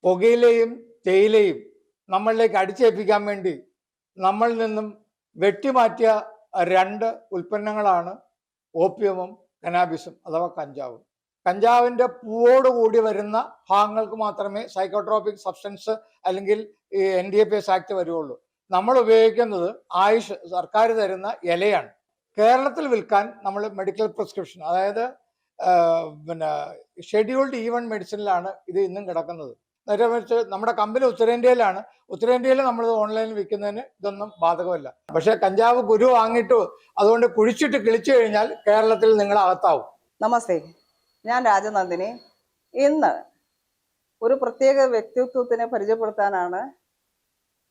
പുകയിലയും തേയിലയും നമ്മളിലേക്ക് അടിച്ചേൽപ്പിക്കാൻ വേണ്ടി നമ്മളിൽ നിന്നും വെട്ടിമാറ്റിയ രണ്ട് ഉൽപ്പന്നങ്ങളാണ് ഓപ്പിയവും കനാബിസും അഥവാ കഞ്ചാവും. കഞ്ചാവിൻ്റെ പൂവോടുകൂടി വരുന്ന ഭാഗങ്ങൾക്ക് മാത്രമേ സൈക്കോട്രോപിക് സബ്സ്റ്റൻസ് അല്ലെങ്കിൽ ഈ NDPS ആക്ട് വരുള്ളൂ. നമ്മൾ ഉപയോഗിക്കുന്നത് ആയുഷ് സർക്കാർ തരുന്ന ഇലയാണ്. കേരളത്തിൽ വിൽക്കാൻ നമ്മൾ മെഡിക്കൽ പ്രിസ്ക്രിപ്ഷൻ, അതായത് പിന്നെ ഷെഡ്യൂൾഡ് E1 മെഡിസിനിലാണ് ഇത് ഇന്നും കിടക്കുന്നത്. നേരെ മറിച്ച് നമ്മുടെ കമ്പനി ഉത്തരേന്ത്യയിലാണ്. ഉത്തരേന്ത്യയിൽ നമ്മൾ ഓൺലൈനിൽ വിൽക്കുന്നതിന് ഇതൊന്നും ബാധകമല്ല. പക്ഷെ കഞ്ചാവ് കുരു വാങ്ങിയിട്ട് അതുകൊണ്ട് കുഴിച്ചിട്ട് കിളിച്ചു കഴിഞ്ഞാൽ കേരളത്തിൽ നിങ്ങൾ അകത്താവും. നമസ്തേ, ഞാൻ രാജനന്ദിനി. ഇന്ന് ഒരു പ്രത്യേക വ്യക്തിത്വത്തിനെ പരിചയപ്പെടുത്താനാണ്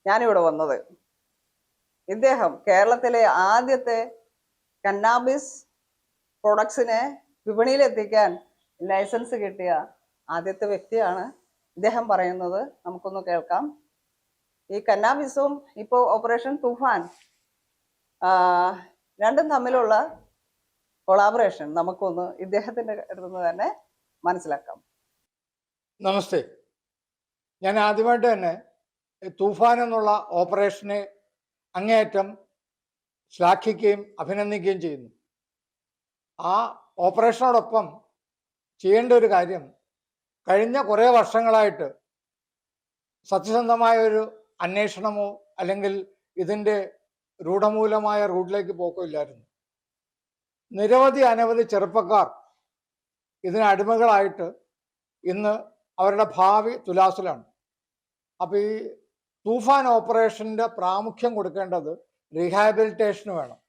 ഞാനിവിടെ വന്നത്. ഇദ്ദേഹം കേരളത്തിലെ ആദ്യത്തെ കന്നാബിസ് പ്രൊഡക്ട്സിനെ വിപണിയിലെത്തിക്കാൻ ലൈസൻസ് കിട്ടിയ ആദ്യത്തെ വ്യക്തിയാണ്. ഇദ്ദേഹം പറയുന്നത് നമുക്കൊന്ന് കേൾക്കാം. ഈ കന്നാബിസും ഇപ്പോൾ ഓപ്പറേഷൻ തൂഫാൻ രണ്ടും തമ്മിലുള്ള കൊളാബറേഷൻ നമുക്കൊന്ന് ഇദ്ദേഹത്തിൻ്റെ അടുത്ത് നിന്ന് തന്നെ മനസ്സിലാക്കാം. നമസ്തേ. ഞാൻ ആദ്യമായിട്ട് തന്നെ തൂഫാൻ എന്നുള്ള ഓപ്പറേഷനെ അങ്ങേയറ്റം ശ്ലാഘിക്കുകയും അഭിനന്ദിക്കുകയും ചെയ്യുന്നു. ആ ഓപ്പറേഷനോടൊപ്പം ചെയ്യേണ്ട ഒരു കാര്യം, കഴിഞ്ഞ കുറേ വർഷങ്ങളായിട്ട് സത്യസന്ധമായ ഒരു അന്വേഷണമോ അല്ലെങ്കിൽ ഇതിൻ്റെ രൂഢമൂലമായ റൂട്ടിലേക്ക് പോക്കോ ഇല്ലായിരുന്നു. അനവധി ചെറുപ്പക്കാർ ഇതിന് അടിമകളായിട്ട് ഇന്ന് അവരുടെ ഭാവി തുലാസിലാണ്. അപ്പോൾ ഈ തൂഫാൻ ഓപ്പറേഷൻ്റെ പ്രാമുഖ്യം കൊടുക്കേണ്ടത് റീഹാബിലിറ്റേഷന് വേണം.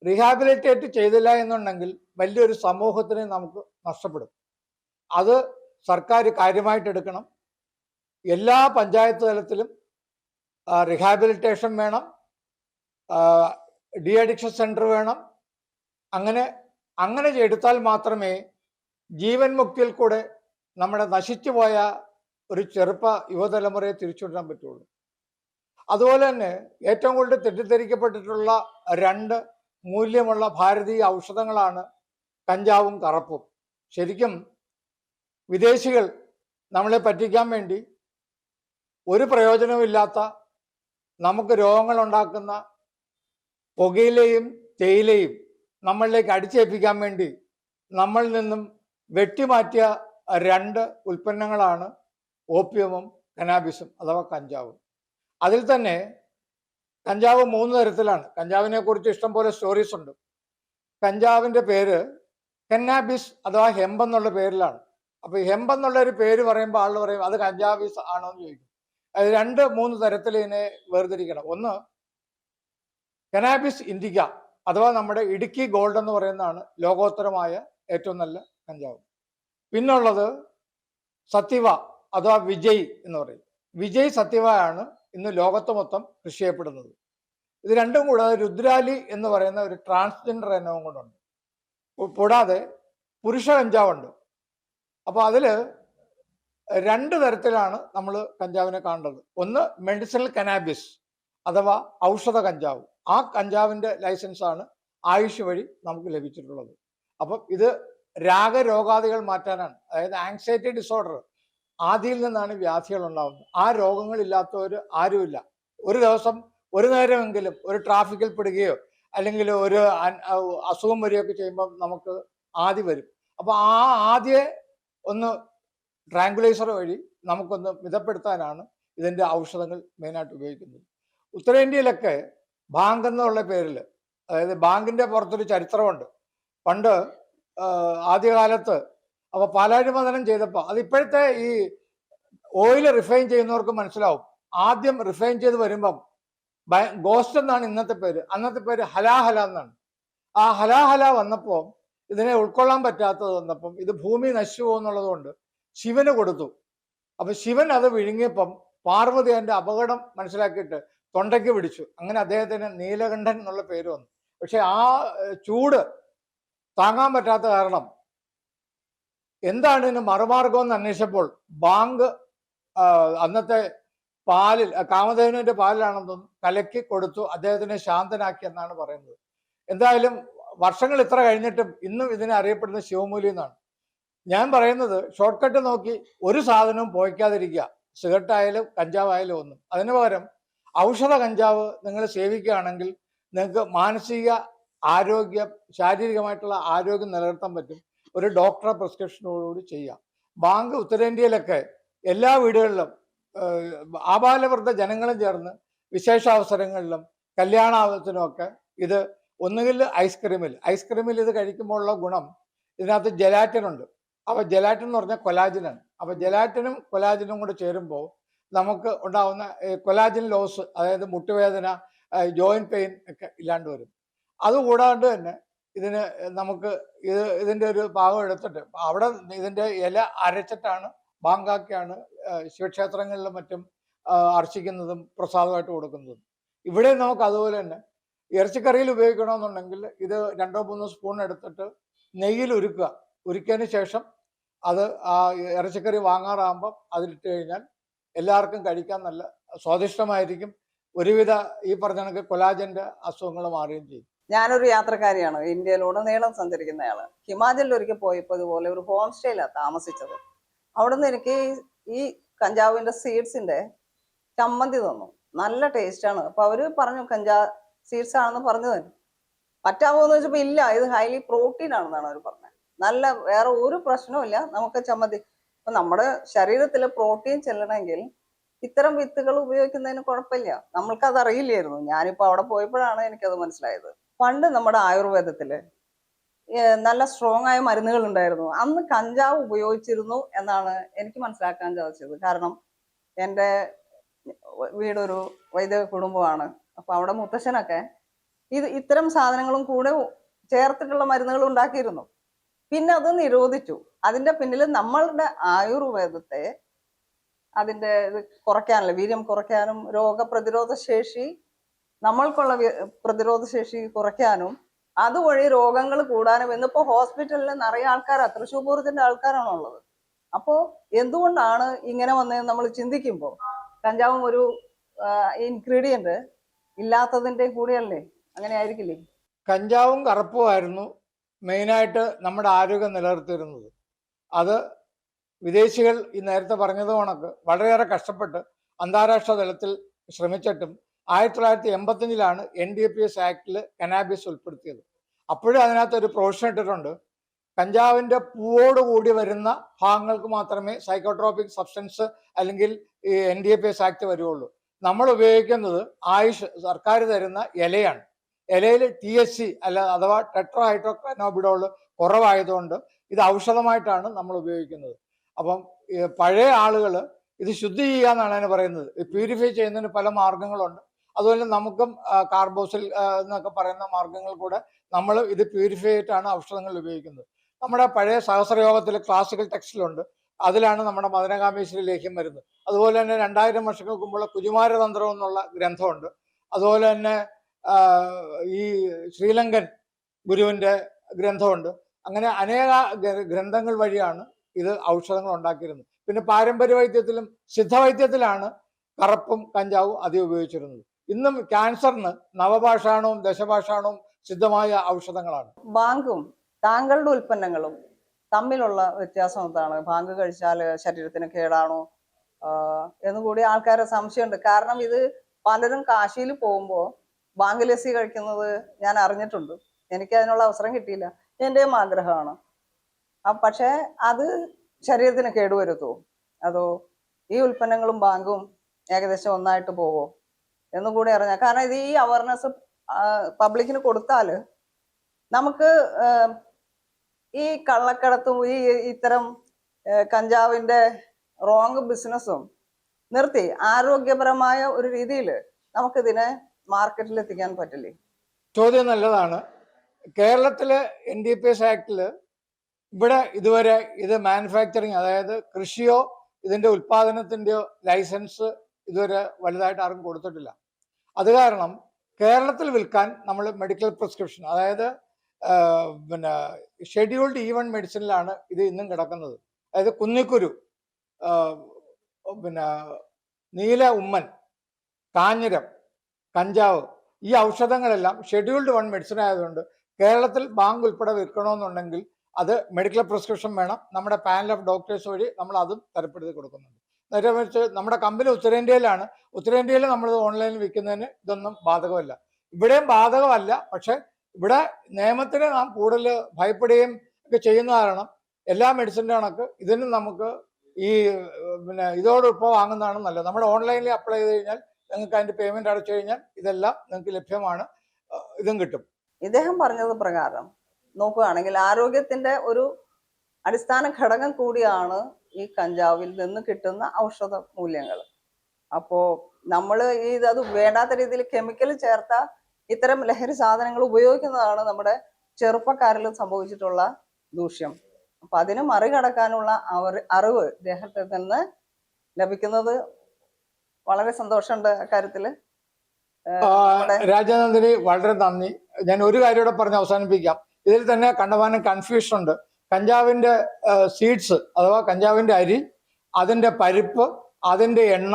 റീഹാബിലിറ്റേറ്റ് ചെയ്തില്ല എന്നുണ്ടെങ്കിൽ വലിയൊരു സമൂഹത്തിനെ നമുക്ക് നഷ്ടപ്പെടും. അത് സർക്കാർ കാര്യമായിട്ട് എടുക്കണം. എല്ലാ പഞ്ചായത്ത് തലത്തിലും റീഹാബിലിറ്റേഷൻ വേണം, ഡി അഡിക്ഷൻ സെൻറ്റർ വേണം. അങ്ങനെ എടുത്താൽ മാത്രമേ ജീവൻ മുക്തിയിൽ കൂടെ നമ്മുടെ നശിച്ചുപോയ ഒരു യുവതലമുറയെ തിരിച്ചുവിടാൻ പറ്റുള്ളൂ. അതുപോലെ തന്നെ ഏറ്റവും കൂടുതൽ തെറ്റിദ്ധരിക്കപ്പെട്ടിട്ടുള്ള രണ്ട് മൂല്യമുള്ള ഭാരതീയ ഔഷധങ്ങളാണ് കഞ്ചാവും കറപ്പും. ശരിക്കും വിദേശികൾ നമ്മളെ പറ്റിക്കാൻ വേണ്ടി ഒരു പ്രയോജനവുമില്ലാത്ത, നമുക്ക് രോഗങ്ങൾ ഉണ്ടാക്കുന്ന പുകയിലയും തേയിലയും നമ്മളിലേക്ക് അടിച്ചേൽപ്പിക്കാൻ വേണ്ടി നമ്മളിൽ നിന്നും വെട്ടിമാറ്റിയ രണ്ട് ഉൽപ്പന്നങ്ങളാണ് ഓപ്പിയവും കനാബിസും അഥവാ കഞ്ചാവും. അതിൽ തന്നെ കഞ്ചാവ് 3 തരത്തിലാണ്. കഞ്ചാവിനെ കുറിച്ച് ഇഷ്ടം പോലെ സ്റ്റോറീസ് ഉണ്ട്. കഞ്ചാവിൻ്റെ പേര് കന്നാബിസ് അഥവാ ഹെമ്പ് എന്നുള്ള പേരിലാണ്. അപ്പോൾ ഹെമ്പ് എന്നുള്ള ഒരു പേര് പറയുമ്പോൾ ആൾ പറയും അത് കഞ്ചാബിസ് ആണോ എന്ന് ചോദിക്കും. അത് 2-3 തരത്തിൽ ഇതിനെ വേർതിരിക്കണം. ഒന്ന് കനാബിസ് ഇൻഡിക്ക അഥവാ നമ്മുടെ ഇടുക്കി ഗോൾഡ് എന്ന് പറയുന്നതാണ് ലോകോത്തരമായ ഏറ്റവും നല്ല കഞ്ചാവ്. പിന്നുള്ളത് സത്യവ അഥവാ വിജയ് എന്ന് പറയും. വിജയ് സത്യവയാണ് ഇന്ന് ലോകത്ത് മൊത്തം കൃഷി ചെയ്യപ്പെടുന്നത്. ഇത് രണ്ടും കൂടാതെ രുദ്രാലി എന്ന് പറയുന്ന ഒരു ട്രാൻസ്ജെൻഡർ ഇനവും കൊണ്ടുണ്ട്. കൂടാതെ പുരുഷ കഞ്ചാവുണ്ട്. അപ്പോൾ അതിൽ 2 തരത്തിലാണ് നമ്മൾ കഞ്ചാവിനെ കാണേണ്ടത്. ഒന്ന് മെഡിസിനൽ കനാബിസ് അഥവാ ഔഷധ കഞ്ചാവ്. ആ കഞ്ചാവിൻ്റെ ലൈസൻസാണ് ആയുഷ് വഴി നമുക്ക് ലഭിച്ചിട്ടുള്ളത്. അപ്പം ഇത് രാഗരോഗാദികൾ മാറ്റാനാണ്. അതായത് ആങ്സൈറ്റി ഡിസോർഡർ, ആദിയിൽ നിന്നാണ് വ്യാധികൾ ഉണ്ടാകുന്നത്. ആ രോഗങ്ങളില്ലാത്തവർ ആരുമില്ല. ഒരു ദിവസം ഒരു നേരമെങ്കിലും ഒരു ട്രാഫിക്കിൽ പെടുകയോ അല്ലെങ്കിൽ ഒരു അസുഖം വരികയൊക്കെ ചെയ്യുമ്പോൾ നമുക്ക് ആദി വരും. അപ്പോൾ ആ ആദിയെ ഒന്ന് ട്രാങ്കുലൈസർ വഴി നമുക്കൊന്ന് മിതപ്പെടുത്താനാണ് ഇതിൻ്റെ ഔഷധങ്ങൾ മെയിനായിട്ട് ഉപയോഗിക്കുന്നത്. ഉത്തരേന്ത്യയിലൊക്കെ ബാങ്ക് എന്നുള്ള പേരിൽ, അതായത് ബാങ്കിൻ്റെ പുറത്തൊരു ചരിത്രമുണ്ട്. പണ്ട് ആദ്യകാലത്ത് അപ്പോൾ പാലാഴിമതനം ചെയ്തപ്പോൾ, അതിപ്പോഴത്തെ ഈ ഓയിൽ റിഫൈൻ ചെയ്യുന്നവർക്ക് മനസ്സിലാവും. ആദ്യം റിഫൈൻ ചെയ്ത് വരുമ്പം ഗോസ്റ്റ് എന്നാണ് ഇന്നത്തെ പേര്, അന്നത്തെ പേര് ഹലാഹല എന്നാണ്. ആ ഹലാഹല വന്നപ്പോൾ ഇതിനെ ഉൾക്കൊള്ളാൻ പറ്റാത്തത് വന്നപ്പം ഇത് ഭൂമി നശിച്ചു പോകുന്നുള്ളത് കൊണ്ട് ശിവന് കൊടുത്തു. അപ്പം ശിവൻ അത് വിഴുങ്ങിയപ്പം പാർവതി അതിൻ്റെ അപകടം മനസ്സിലാക്കിയിട്ട് തൊണ്ടയ്ക്ക് പിടിച്ചു. അങ്ങനെ അദ്ദേഹത്തിന് നീലകണ്ഠൻ എന്നുള്ള പേര് വന്നു. പക്ഷെ ആ ചൂട് താങ്ങാൻ പറ്റാത്ത കാരണം എന്താണ് ഇതിന് മറുമാർഗം എന്ന് അന്വേഷിച്ചപ്പോൾ ബാങ്ക് അന്നത്തെ പാലിൽ, കാമധേനുവിൻ്റെ പാലിലാണെന്ന് തോന്നുന്നു, കലക്കി കൊടുത്തു, അദ്ദേഹത്തിനെ ശാന്തനാക്കി എന്നാണ് പറയുന്നത്. എന്തായാലും വർഷങ്ങൾ ഇത്ര കഴിഞ്ഞിട്ടും ഇന്നും ഇതിനെ അറിയപ്പെടുന്നത് ശിവമൂലി എന്നാണ്. ഞാൻ പറയുന്നത് ഷോർട്ട് കട്ട് നോക്കി ഒരു സാധനവും പോയിക്കാതിരിക്കുക. സിഗരറ്റ് ആയാലും കഞ്ചാവായാലും ഒന്നും. അതിന് പകരം ഔഷധ കഞ്ചാവ് നിങ്ങൾ സേവിക്കുകയാണെങ്കിൽ നിങ്ങൾക്ക് മാനസിക ആരോഗ്യം, ശാരീരികമായിട്ടുള്ള ആരോഗ്യം നിലനിർത്താൻ പറ്റും. ഒരു ഡോക്ടറെ പ്രിസ്ക്രിപ്ഷനോടുകൂടി ചെയ്യാം. ബാങ്ക് ഉത്തരേന്ത്യയിലൊക്കെ എല്ലാ വീടുകളിലും ആബാലവൃദ്ധ ജനങ്ങളും ചേർന്ന് വിശേഷാവസരങ്ങളിലും കല്യാണാവസരത്തിനുമൊക്കെ ഇത് ഒന്നുകിൽ ഐസ്ക്രീമിൽ ഇത് കഴിക്കുമ്പോഴുള്ള ഗുണം, ഇതിനകത്ത് ജെലാറ്റിൻ ഉണ്ട്. അപ്പോൾ ജെലാറ്റിൻ എന്ന് പറഞ്ഞാൽ കൊലാജിനാണ്. അപ്പോൾ ജെലാറ്റിനും കൊലാജിനും കൂടെ ചേരുമ്പോൾ നമുക്ക് ഉണ്ടാവുന്ന കൊലാജിൻ ലോസ്, അതായത് മുട്ടുവേദന, ജോയിന്റ് പെയിൻ ഒക്കെ ഇല്ലാണ്ട് വരും. അതുകൂടാണ്ട് തന്നെ ഇതിന് നമുക്ക് ഇതിൻ്റെ ഒരു ഭാഗം എടുത്തിട്ട് അവിടെ ഇതിൻ്റെ ഇല അരച്ചിട്ടാണ് ബാങ്കാക്കിയാണ് ശിവക്ഷേത്രങ്ങളിലും മറ്റും അർച്ചിക്കുന്നതും പ്രസാദമായിട്ട് കൊടുക്കുന്നതും. ഇവിടെ നമുക്ക് അതുപോലെ തന്നെ ഇറച്ചിക്കറിയിൽ ഉപയോഗിക്കണമെന്നുണ്ടെങ്കിൽ ഇത് 2-3 സ്പൂൺ എടുത്തിട്ട് നെയ്യിൽ ഉരുക്കിയതിന് ശേഷം അത് ആ ഇറച്ചിക്കറി വാങ്ങാറാകുമ്പം അതിലിട്ട് കഴിഞ്ഞാൽ എല്ലാവർക്കും കഴിക്കാൻ നല്ല സ്വാദിഷ്ടമായിരിക്കും. ഒരുവിധ ഈ പറഞ്ഞ കണക്ക് കൊലാജന്റെ അസുഖങ്ങൾ മാറുകയും ചെയ്യും. ഞാനൊരു യാത്രക്കാരിയാണ്, ഇന്ത്യയിലുടനീളം സഞ്ചരിക്കുന്നയാള്. ഹിമാചലിൽ ഒരിക്കൽ പോയപ്പോൾ ഇതുപോലെ ഒരു ഹോം സ്റ്റേയിലാണ് താമസിച്ചത്. അവിടെ നിന്ന് എനിക്ക് ഈ കഞ്ചാവിന്റെ സീഡ്സിന്റെ ചമ്മന്തി തന്നു. നല്ല ടേസ്റ്റാണ്. അപ്പൊ അവര് പറഞ്ഞു സീഡ്സ് ആണെന്ന് പറഞ്ഞു തന്നെ. പറ്റാമോ എന്ന് വെച്ചപ്പോ ഇല്ല, ഇത് ഹൈലി പ്രോട്ടീൻ ആണെന്നാണ് അവർ പറഞ്ഞത്. നല്ല, വേറെ ഒരു പ്രശ്നവുമില്ല. നമുക്ക് ചമ്മന്തി, ഇപ്പൊ നമ്മുടെ ശരീരത്തിൽ പ്രോട്ടീൻ ചെല്ലണമെങ്കിൽ ഇത്തരം വിത്തുകൾ ഉപയോഗിക്കുന്നതിന് കുഴപ്പമില്ല. നമ്മൾക്കത് അറിയില്ലായിരുന്നു. ഞാനിപ്പോ അവിടെ പോയപ്പോഴാണ് എനിക്കത് മനസ്സിലായത്. പണ്ട് നമ്മുടെ ആയുർവേദത്തില് നല്ല സ്ട്രോങ് ആയ മരുന്നുകൾ ഉണ്ടായിരുന്നു. അന്ന് കഞ്ചാവ് ഉപയോഗിച്ചിരുന്നു എന്നാണ് എനിക്ക് മനസ്സിലാക്കാൻ സാധിച്ചത്. കാരണം എൻ്റെ വീടൊരു വൈദ്യ കുടുംബമാണ്. അപ്പൊ അവിടെ മുത്തശ്ശനൊക്കെ ഇത്തരം സാധനങ്ങളും കൂടെ ചേർത്തിട്ടുള്ള മരുന്നുകൾ ഉണ്ടാക്കിയിരുന്നു. പിന്നെ അത് നിരോധിച്ചു. അതിന്റെ പിന്നിൽ നമ്മളുടെ ആയുർവേദത്തെ അതിന്റെ ഇത് കുറയ്ക്കാനല്ല, വീര്യം കുറയ്ക്കാനും രോഗപ്രതിരോധ ശേഷി, നമ്മൾക്കുള്ള പ്രതിരോധ ശേഷി കുറയ്ക്കാനും അതുവഴി രോഗങ്ങൾ കൂടാനും. ഇന്നിപ്പോ ഹോസ്പിറ്റലിൽ നിറയെ ആൾക്കാരാ, തൃശ്ശൂർ പൂരത്തിന്റെ ആൾക്കാരാണ് ഉള്ളത്. അപ്പോ എന്തുകൊണ്ടാണ് ഇങ്ങനെ വന്നതെന്ന് നമ്മൾ ചിന്തിക്കുമ്പോൾ കഞ്ചാവും ഒരു ഇൻഗ്രീഡിയന്റ് ഇല്ലാത്തതിന്റെ കൂടെയല്ലേ? അങ്ങനെ ആയിരിക്കില്ലേ? കഞ്ചാവും കറുപ്പുമായിരുന്നു മെയിനായിട്ട് നമ്മുടെ ആരോഗ്യം നിലനിർത്തിയിരുന്നത്. അത് വിദേശികൾ ഈ നേരത്തെ പറഞ്ഞത് കണക്ക് വളരെയേറെ കഷ്ടപ്പെട്ട് അന്താരാഷ്ട്ര തലത്തിൽ ശ്രമിച്ചിട്ടും 1985 NDPS ആക്ടിൽ കനാബിസ് ഉൾപ്പെടുത്തിയത്. അപ്പോഴും അതിനകത്ത് ഒരു പ്രൊവിഷൻ ഇട്ടിട്ടുണ്ട്, കഞ്ചാവിൻ്റെ പൂവോടുകൂടി വരുന്ന ഭാഗങ്ങൾക്ക് മാത്രമേ സൈക്കോട്രോപിക് സബ്സ്റ്റൻസ് അല്ലെങ്കിൽ ഈ NDPS ആക്ട് വരുള്ളൂ. നമ്മൾ ഉപയോഗിക്കുന്നത് സർക്കാർ തരുന്ന ഇലയാണ്. ഇലയിൽ THC അഥവാ ടെട്രാ ഹൈഡ്രോക്യാനോബിഡോൾ കുറവായതുകൊണ്ട് ഇത് ഔഷധമായിട്ടാണ് നമ്മൾ ഉപയോഗിക്കുന്നത്. അപ്പം പഴയ ആളുകൾ ഇത് ശുദ്ധി ചെയ്യാന്നാണ് അതിന് പറയുന്നത്. പ്യൂരിഫൈ ചെയ്യുന്നതിന് പല മാർഗങ്ങളുണ്ട്. അതുപോലെ നമുക്കും കാർബോസിൽ എന്നൊക്കെ പറയുന്ന മാർഗങ്ങൾ കൂടെ നമ്മൾ ഇത് പ്യൂരിഫൈ ആയിട്ടാണ് ഔഷധങ്ങൾ ഉപയോഗിക്കുന്നത്. നമ്മുടെ പഴയ സഹസ്രയോഗത്തിൽ ക്ലാസിക്കൽ ടെക്സ്റ്റിലുണ്ട്. അതിലാണ് നമ്മുടെ മദനകാമേശ്വരി ലേഖ്യം വരുന്നത്. അതുപോലെ തന്നെ 2000 വർഷങ്ങൾക്ക് മുമ്പുള്ള കുജുമാരതന്ത്രം എന്നുള്ള ഗ്രന്ഥമുണ്ട്. അതുപോലെ തന്നെ ഈ ശ്രീലങ്കൻ ഗുരുവിൻ്റെ ഗ്രന്ഥമുണ്ട്. അങ്ങനെ അനേക ഗ്രന്ഥങ്ങൾ വഴിയാണ് ഇത് ഔഷധങ്ങൾ ഉണ്ടാക്കിയിരുന്നത്. പിന്നെ പാരമ്പര്യ വൈദ്യത്തിലും സിദ്ധവൈദ്യത്തിലാണ് കറുപ്പും കഞ്ചാവും അധികം ഉപയോഗിച്ചിരുന്നത്. ഇന്നും ക്യാൻസറിന് നവപാഷാണവും ദശപാഷാണവും സിദ്ധമായ ഔഷധങ്ങളാണ്. ബാങ്കും താങ്കളുടെ ഉൽപ്പന്നങ്ങളും തമ്മിലുള്ള വ്യത്യാസം എന്താണ്? ബാങ്ക് കഴിച്ചാൽ ശരീരത്തിന് കേടാണോ എന്നുകൂടി ആൾക്കാരെ സംശയമുണ്ട്. കാരണം ഇത് പലരും കാശിയിൽ പോകുമ്പോൾ ബാങ്ക് ലസ്സി കഴിക്കുന്നത് ഞാൻ അറിഞ്ഞിട്ടുണ്ട്. എനിക്ക് അതിനുള്ള അവസരം കിട്ടിയില്ല, എൻ്റെയും ആഗ്രഹമാണ്. പക്ഷേ അത് ശരീരത്തിന് കേടുവരുത്തുമോ? അതോ ഈ ഉൽപ്പന്നങ്ങളും ബാങ്കും ഏകദേശം ഒന്നായിട്ട് പോവോ എന്നും കൂടി അറിഞ്ഞാൽ. കാരണം ഇത് ഈ അവയർനെസ് പബ്ലിക്കിന് കൊടുത്താൽ നമുക്ക് ഈ കള്ളക്കടത്തും ഈ ഇത്തരം കഞ്ചാവിന്റെ റോങ് ബിസിനസ്സും നിർത്തി ആരോഗ്യപരമായ ഒരു രീതിയിൽ നമുക്കിതിനെ മാർക്കറ്റിൽ എത്തിക്കാൻ പറ്റില്ലേ? ചോദ്യം നല്ലതാണ്. കേരളത്തിലെ NDPS ആക്ടിൽ ഇവിടെ ഇതുവരെ ഇത് മാനുഫാക്ചറിങ്, അതായത് കൃഷിയോ ഇതിൻ്റെ ഉൽപ്പാദനത്തിൻ്റെയോ ലൈസൻസ് ഇതുവരെ വലുതായിട്ട് ആർക്കും കൊടുത്തിട്ടില്ല. അത് കാരണം കേരളത്തിൽ വിൽക്കാൻ നമ്മൾ മെഡിക്കൽ പ്രിസ്ക്രിപ്ഷൻ, അതായത് പിന്നെ ഷെഡ്യൂൾഡ് E1 മെഡിസിനിലാണ് ഇത് ഇന്നും കിടക്കുന്നത്. അതായത് കുന്നിക്കുരു, പിന്നെ നീല ഉമ്മൻ, കാഞ്ഞിരം, കഞ്ചാവ്, ഈ ഔഷധങ്ങളെല്ലാം ഷെഡ്യൂൾഡ് 1 മെഡിസിൻ ആയതുകൊണ്ട് കേരളത്തിൽ ബാങ്ക് ഉൾപ്പെടെ വിൽക്കണമെന്നുണ്ടെങ്കിൽ അത് മെഡിക്കൽ പ്രിസ്ക്രിപ്ഷൻ വേണം. നമ്മുടെ പാനൽ ഓഫ് ഡോക്ടേഴ്സ് വഴി നമ്മൾ അതും തരപ്പെടുത്തി കൊടുക്കുന്നുണ്ട്. നേരെ മറിച്ച് നമ്മുടെ കമ്പനി ഉത്തരേന്ത്യയിലാണ്. ഉത്തരേന്ത്യയിൽ നമ്മൾ ഓൺലൈനിൽ വിൽക്കുന്നതിന് ഇതൊന്നും ബാധകമല്ല. ഇവിടെയും ബാധകമല്ല. പക്ഷെ ഇവിടെ നിയമത്തിന് നാം കൂടുതൽ ഭയപ്പെടുകയും ഒക്കെ ചെയ്യുന്ന കാരണം എല്ലാ മെഡിസിൻ്റെ കണക്ക് ഇതിനും നമുക്ക് ഈ പിന്നെ ഇതോടൊപ്പം വാങ്ങുന്നതാണ് നല്ലത്. നമ്മൾ ഓൺലൈനിൽ അപ്ലൈ ചെയ്ത് കഴിഞ്ഞാൽ നിങ്ങൾക്ക് അതിന്റെ പേയ്മെന്റ് അടച്ചു കഴിഞ്ഞാൽ ഇതെല്ലാം നിങ്ങൾക്ക് ലഭ്യമാണ്. ഇതും കിട്ടും. ഇദ്ദേഹം പറഞ്ഞത് പ്രകാരം നോക്കുകയാണെങ്കിൽ ആരോഗ്യത്തിന്റെ ഒരു അടിസ്ഥാന ഘടകം കൂടിയാണ് ഈ കഞ്ചാവിൽ നിന്ന് കിട്ടുന്ന ഔഷധ മൂല്യങ്ങൾ. അപ്പോ നമ്മൾ അത് വേണ്ടാത്ത രീതിയിൽ കെമിക്കൽ ചേർത്ത ഇത്തരം ലഹരി സാധനങ്ങൾ ഉപയോഗിക്കുന്നതാണ് നമ്മുടെ ചെറുപ്പക്കാരിൽ സംഭവിച്ചിട്ടുള്ള ദൂഷ്യം. അപ്പൊ അതിനെ മറികടക്കാനുള്ള അറിവ് ഇദ്ദേഹത്തിൽ നിന്ന് ലഭിക്കുന്നത് വളരെ സന്തോഷമുണ്ട്. അക്കാര്യത്തില് രാജനന്ദിനി വളരെ നന്ദി. ഞാൻ ഒരു കാര്യം കൂടെ പറഞ്ഞ് അവസാനിപ്പിക്കാം. ഇതിൽ തന്നെ കണ്ടമാനം കൺഫ്യൂഷൻ ഉണ്ട്. കഞ്ചാവിന്റെ സീഡ്സ് അഥവാ കഞ്ചാവിന്റെ അരി, അതിന്റെ പരിപ്പ്, അതിന്റെ എണ്ണ,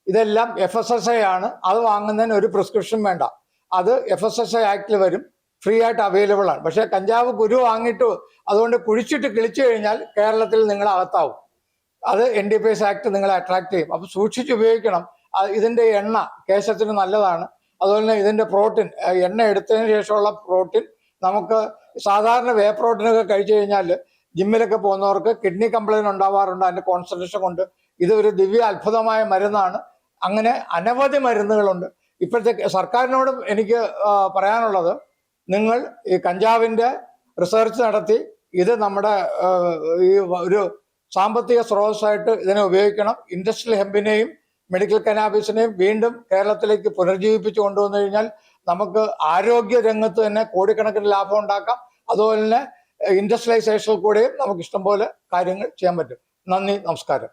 ഇതെല്ലാം FSSAI ആണ്. അത് വാങ്ങുന്നതിന് ഒരു പ്രിസ്ക്രിപ്ഷൻ വേണ്ട. അത് FSSAI ആക്ടിൽ വരും, ഫ്രീ ആയിട്ട് അവൈലബിൾ ആണ്. പക്ഷെ കഞ്ചാവ് കുരു വാങ്ങിയിട്ട് അതുകൊണ്ട് കുഴിച്ചിട്ട് കിളിച്ചു കഴിഞ്ഞാൽ കേരളത്തിൽ നിങ്ങൾ അകത്താവും. അത് NDPS ആക്ട് നിങ്ങളെ അട്രാക്ട് ചെയ്യും. അപ്പൊ സൂക്ഷിച്ച് ഉപയോഗിക്കണം. ഇതിന്റെ എണ്ണ കേശത്തിന് നല്ലതാണ്. അതുപോലെ തന്നെ ഇതിന്റെ പ്രോട്ടീൻ, എണ്ണ എടുത്തതിന് ശേഷമുള്ള പ്രോട്ടീൻ നമുക്ക് സാധാരണ വേ പ്രോട്ടീനൊക്കെ കഴിച്ചു കഴിഞ്ഞാൽ ജിമ്മിലൊക്കെ പോകുന്നവർക്ക് കിഡ്നി കംപ്ലൈന്റ് ഉണ്ടാവാറുണ്ട് അതിന്റെ കോൺസെൻട്രേഷൻ കൊണ്ട്. ഇതൊരു ദിവ്യ അത്ഭുതമായ മരുന്നാണ്. അങ്ങനെ അനവധി മരുന്നുകളുണ്ട്. ഇപ്പോഴത്തെ സർക്കാരിനോടും എനിക്ക് പറയാനുള്ളത്, നിങ്ങൾ ഈ കഞ്ചാവിന്റെ റിസർച്ച് നടത്തി ഇത് നമ്മുടെ ഈ ഒരു സാമ്പത്തിക സ്രോതസ്സായിട്ട് ഇതിനെ ഉപയോഗിക്കണം. ഇൻഡസ്ട്രിയൽ ഹെമ്പിനെയും മെഡിക്കൽ കനാബിസിനെയും വീണ്ടും കേരളത്തിലേക്ക് പുനർജീവിപ്പിച്ചു കൊണ്ടുവന്നു കഴിഞ്ഞാൽ നമുക്ക് ആരോഗ്യ രംഗത്ത് തന്നെ കോടിക്കണക്കിന് ലാഭം ഉണ്ടാക്കാം. അതുപോലെ തന്നെ ഇൻഡസ്ട്രിയലൈസേഷനിൽ കൂടെയും നമുക്ക് ഇഷ്ടംപോലെ കാര്യങ്ങൾ ചെയ്യാൻ പറ്റും. നന്ദി, നമസ്കാരം.